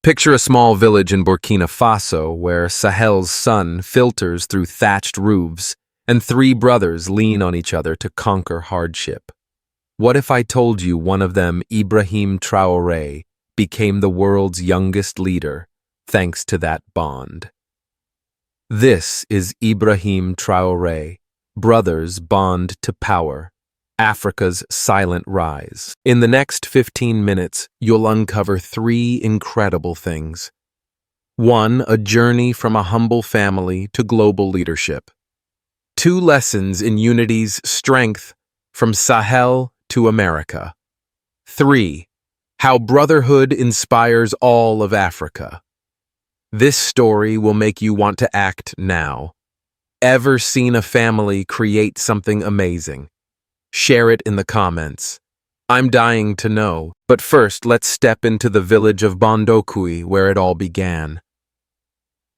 Picture a small village in Burkina Faso where Sahel's sun filters through thatched roofs and three brothers lean on each other to conquer hardship. What if I told you one of them, Ibrahim Traoré, became the world's youngest leader thanks to that bond? This is Ibrahim Traoré, Brothers Bond to Power, Africa's Silent Rise. In the next 15 minutes, you'll uncover three incredible things. 1. A journey from a humble family to global leadership. 2 lessons in unity's strength from Sahel to America. 3. How brotherhood inspires all of Africa. This story will make you want to act now. Ever seen a family create something amazing? Share it in the comments. I'm dying to know, but first let's step into the village of Bondokui where it all began.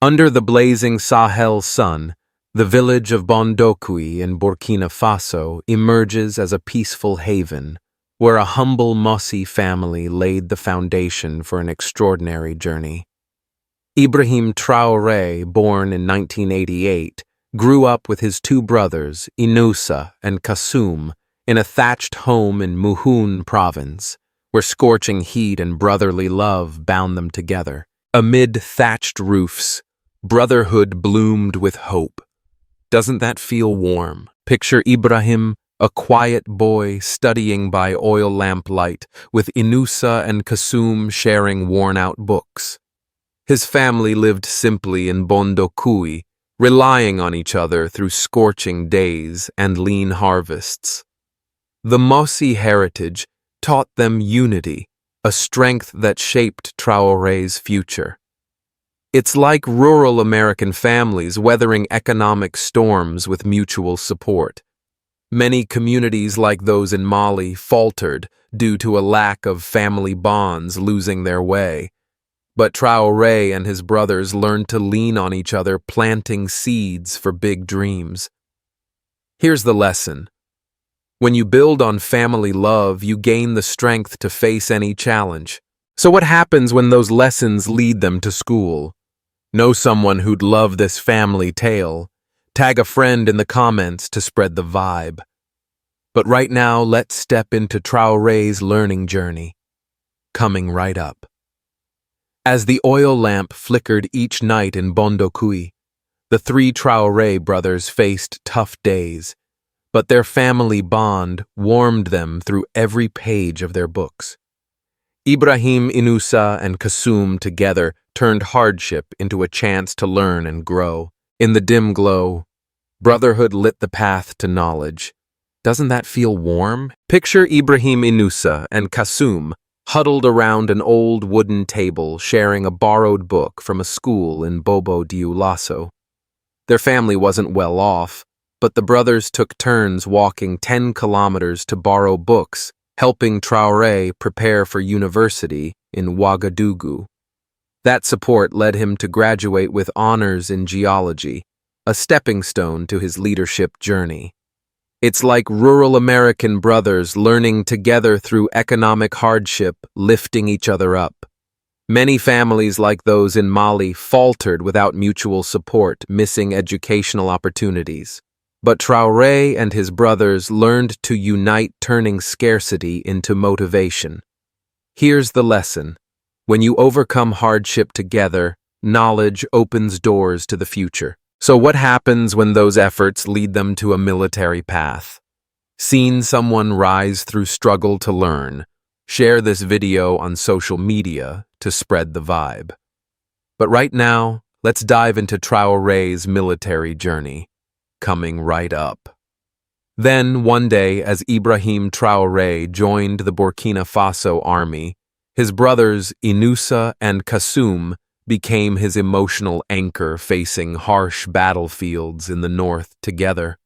Under the blazing Sahel sun, the village of Bondokui in Burkina Faso emerges as a peaceful haven, where a humble Mossi family laid the foundation for an extraordinary journey. Ibrahim Traoré, born in 1988, grew up with his 2 brothers, Inoussa and Kassoum, in a thatched home in Muhun province, where scorching heat and brotherly love bound them together. Amid thatched roofs, brotherhood bloomed with hope. Doesn't that feel warm? Picture Ibrahim, a quiet boy studying by oil lamp light, with Inoussa and Kassoum sharing worn-out books. His family lived simply in Bondokui, relying on each other through scorching days and lean harvests. The Mossi heritage taught them unity, a strength that shaped Traoré's future. It's like rural American families weathering economic storms with mutual support. Many communities like those in Mali faltered due to a lack of family bonds losing their way. But Traoré and his brothers learned to lean on each other, planting seeds for big dreams. Here's the lesson. When you build on family love, you gain the strength to face any challenge. So what happens when those lessons lead them to school? Know someone who'd love this family tale. Tag a friend in the comments to spread the vibe. But right now, let's step into Traoré's learning journey. Coming right up. As the oil lamp flickered each night in Bondokui, the 3 Traoré brothers faced tough days, but their family bond warmed them through every page of their books. Ibrahim, Inoussa, and Kassoum together turned hardship into a chance to learn and grow. In the dim glow, brotherhood lit the path to knowledge. Doesn't that feel warm? Picture Ibrahim, Inoussa, and Kassoum huddled around an old wooden table sharing a borrowed book from a school in Bobo Dioulasso. Their family wasn't well off, but the brothers took turns walking 10 kilometers to borrow books, helping Traoré prepare for university in Ouagadougou. That support led him to graduate with honors in geology, a stepping stone to his leadership journey. It's like rural American brothers learning together through economic hardship, lifting each other up. Many families like those in Mali faltered without mutual support, missing educational opportunities. But Traoré and his brothers learned to unite, turning scarcity into motivation. Here's the lesson. When you overcome hardship together, knowledge opens doors to the future. So what happens when those efforts lead them to a military path? Seen someone rise through struggle to learn? Share this video on social media to spread the vibe. But right now, let's dive into Traoré's military journey. Coming right up. Then, one day, as Ibrahim Traoré joined the Burkina Faso army, his brothers Inoussa and Kassoum became his emotional anchor, facing harsh battlefields in the north together.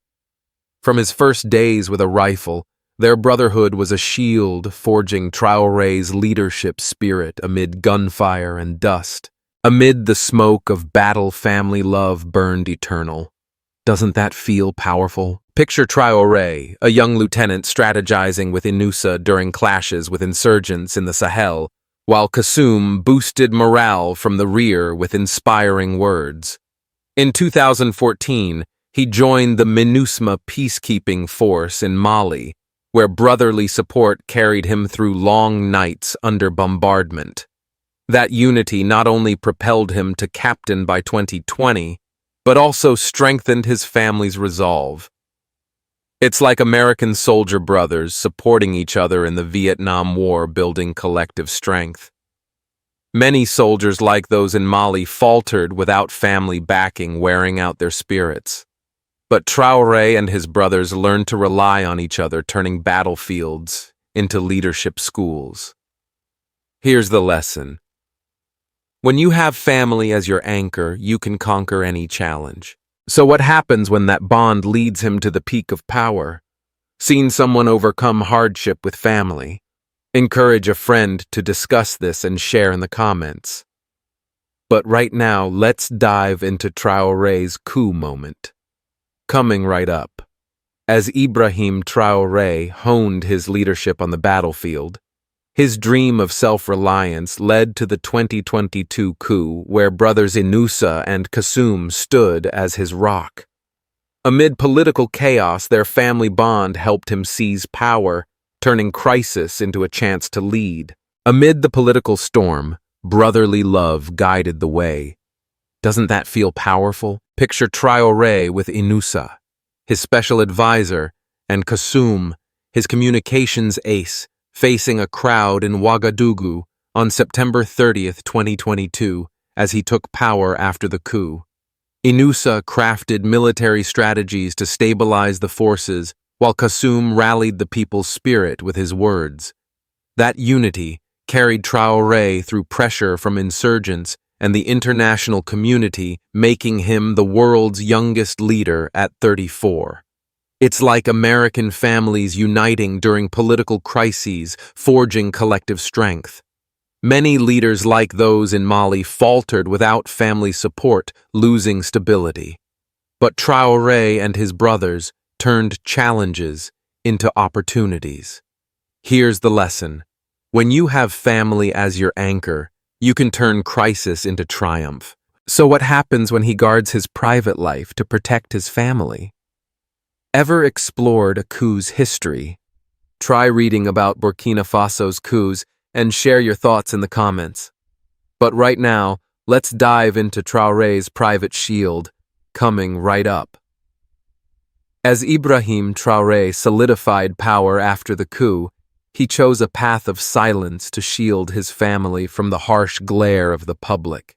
From his first days with a rifle, their brotherhood was a shield, forging Traoré's leadership spirit amid gunfire and dust. Amid the smoke of battle, family love burned eternal. Doesn't that feel powerful? Picture Traoré, a young lieutenant strategizing with Inoussa during clashes with insurgents in the Sahel, while Kassoum boosted morale from the rear with inspiring words. In 2014, he joined the MINUSMA peacekeeping force in Mali, where brotherly support carried him through long nights under bombardment. That unity not only propelled him to captain by 2020, but also strengthened his family's resolve. It's like American soldier brothers supporting each other in the Vietnam War, building collective strength. Many soldiers like those in Mali faltered without family backing, wearing out their spirits. But Traoré and his brothers learned to rely on each other, turning battlefields into leadership schools. Here's the lesson. When you have family as your anchor, you can conquer any challenge. So what happens when that bond leads him to the peak of power? Seen someone overcome hardship with family? Encourage a friend to discuss this and share in the comments. But right now, let's dive into Traoré's coup moment. Coming right up. As Ibrahim Traoré honed his leadership on the battlefield, his dream of self-reliance led to the 2022 coup, where brothers Inoussa and Kassoum stood as his rock. Amid political chaos, their family bond helped him seize power, turning crisis into a chance to lead. Amid the political storm, brotherly love guided the way. Doesn't that feel powerful? Picture Traoré with Inoussa, his special advisor, and Kassoum, his communications ace, facing a crowd in Ouagadougou on September 30th, 2022, as he took power after the coup. Inoussa crafted military strategies to stabilize the forces, while Kassoum rallied the people's spirit with his words. That unity carried Traoré through pressure from insurgents and the international community, making him the world's youngest leader at 34. It's like American families uniting during political crises, forging collective strength. Many leaders like those in Mali faltered without family support, losing stability. But Traoré and his brothers turned challenges into opportunities. Here's the lesson. When you have family as your anchor, you can turn crisis into triumph. So what happens when he guards his private life to protect his family? Ever explored a coup's history? Try reading about Burkina Faso's coups and share your thoughts in the comments. But right now, let's dive into Traoré's private shield, coming right up. As Ibrahim Traoré solidified power after the coup, he chose a path of silence to shield his family from the harsh glare of the public.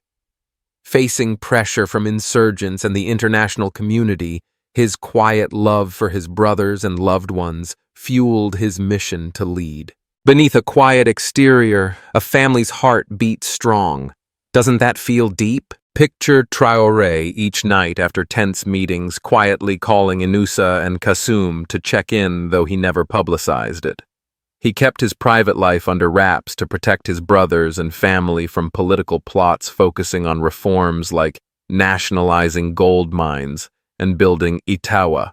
Facing pressure from insurgents and the international community, his quiet love for his brothers and loved ones fueled his mission to lead. Beneath a quiet exterior, a family's heart beat strong. Doesn't that feel deep? Picture Traoré each night after tense meetings, quietly calling Inoussa and Kassoum to check in, though he never publicized it. He kept his private life under wraps to protect his brothers and family from political plots, focusing on reforms like nationalizing gold mines and building Itawa.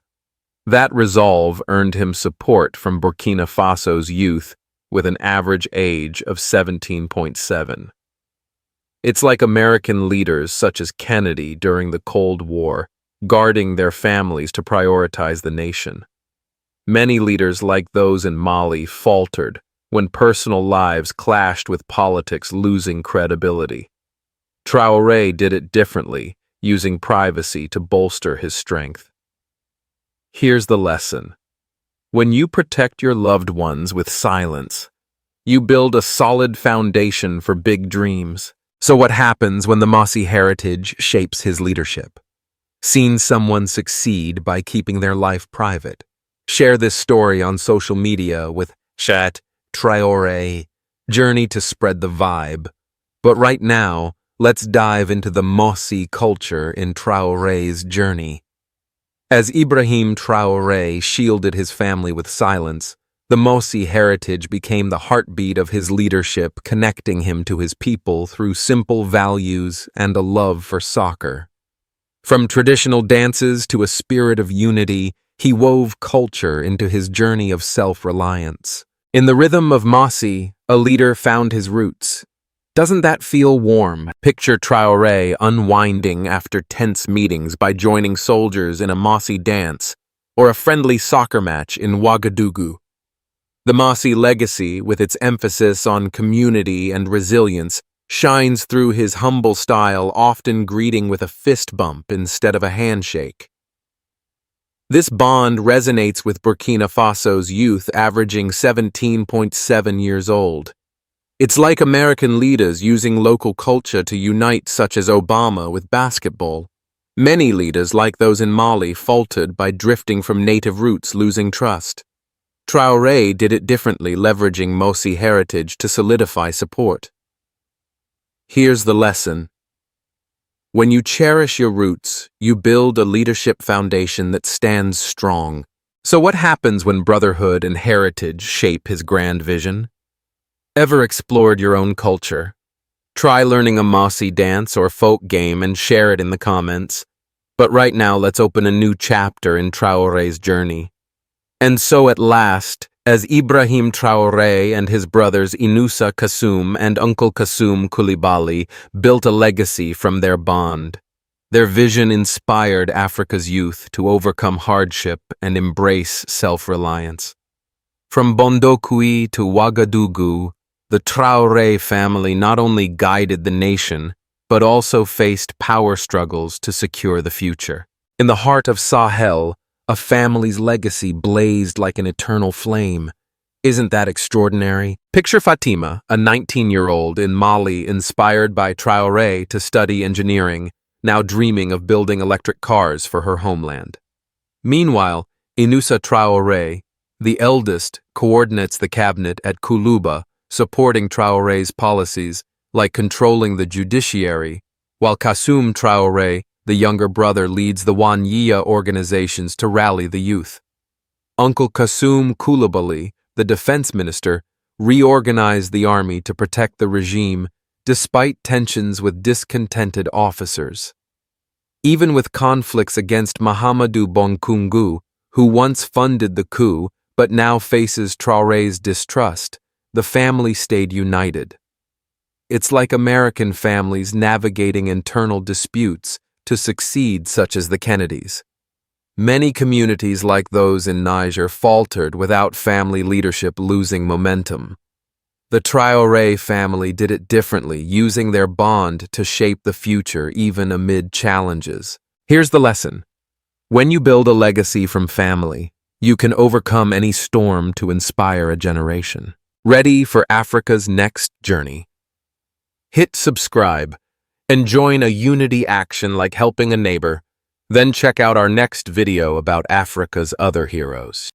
That resolve earned him support from Burkina Faso's youth, with an average age of 17.7. It's like American leaders such as Kennedy during the Cold War, guarding their families to prioritize the nation. Many leaders like those in Mali faltered when personal lives clashed with politics, losing credibility. Traoré did it differently, using privacy to bolster his strength. Here's the lesson. When you protect your loved ones with silence, you build a solid foundation for big dreams. So what happens when the Mossi heritage shapes his leadership? Seen someone succeed by keeping their life private. Share this story on social media with #Traoré Journey to spread the vibe. But right now, let's dive into the Mossi culture in Traoré's journey. As Ibrahim Traoré shielded his family with silence, the Mossi heritage became the heartbeat of his leadership, connecting him to his people through simple values and a love for soccer. From traditional dances to a spirit of unity, he wove culture into his journey of self-reliance. In the rhythm of Mossi, a leader found his roots. Doesn't that feel warm? Picture Traoré unwinding after tense meetings by joining soldiers in a Mossi dance or a friendly soccer match in Ouagadougou. The Mossi legacy, with its emphasis on community and resilience, shines through his humble style, often greeting with a fist bump instead of a handshake. This bond resonates with Burkina Faso's youth, averaging 17.7 years old. It's like American leaders using local culture to unite, such as Obama with basketball. Many leaders, like those in Mali, faltered by drifting from native roots, losing trust. Traoré did it differently, leveraging Mossi heritage to solidify support. Here's the lesson. When you cherish your roots, you build a leadership foundation that stands strong. So what happens when brotherhood and heritage shape his grand vision? Ever explored your own culture? Try learning a Mossi dance or folk game and share it in the comments. But right now, let's open a new chapter in Traoré's journey. And so at last, as Ibrahim Traoré and his brothers Inoussa Kassoum and Uncle Kassoum Coulibaly built a legacy from their bond, their vision inspired Africa's youth to overcome hardship and embrace self-reliance. From Bondokui to Ouagadougou, the Traoré family not only guided the nation, but also faced power struggles to secure the future. In the heart of Sahel, a family's legacy blazed like an eternal flame. Isn't that extraordinary? Picture Fatima, a 19-year-old in Mali inspired by Traoré to study engineering, now dreaming of building electric cars for her homeland. Meanwhile, Inoussa Traoré, the eldest, coordinates the cabinet at Koulouba, supporting Traoré's policies, like controlling the judiciary, while Kassoum Traoré, the younger brother, leads the Wanyia organizations to rally the youth. Uncle Kassoum Coulibaly, the defense minister, reorganized the army to protect the regime, despite tensions with discontented officers. Even with conflicts against Mahamadou Bonkungu, who once funded the coup but now faces Traoré's distrust, the family stayed united. It's like American families navigating internal disputes to succeed, such as the Kennedys. Many communities like those in Niger faltered without family leadership losing momentum. The Traoré family did it differently, using their bond to shape the future even amid challenges. Here's the lesson. When you build a legacy from family, you can overcome any storm to inspire a generation. Ready for Africa's next journey? Hit subscribe and join a unity action like helping a neighbor. Then check out our next video about Africa's other heroes.